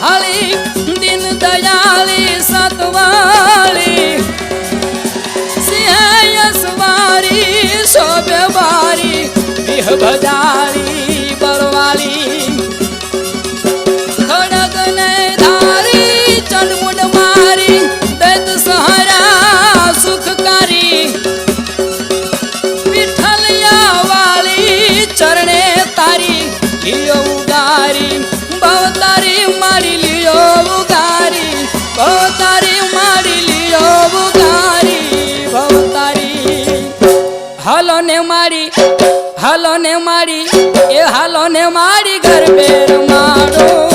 હાલી દીન દયાળી સતવાળી સિંહયસવારી શોભે બારી વિહ બજાળી બળવાળી ખડગ ને ધારી ચંડમુંડ મારી દૈત સહારા સુખકારી વિઠ્ઠલિયા વાળી ચરણે તારી લિયો ઉગારી ભવતારી મારી લિયો ઉગારી ભવતારી મારી લિયો ઉગારી ભવતારી હાલો ને મારી એ હાલો ને મારી ગરબે રમાડો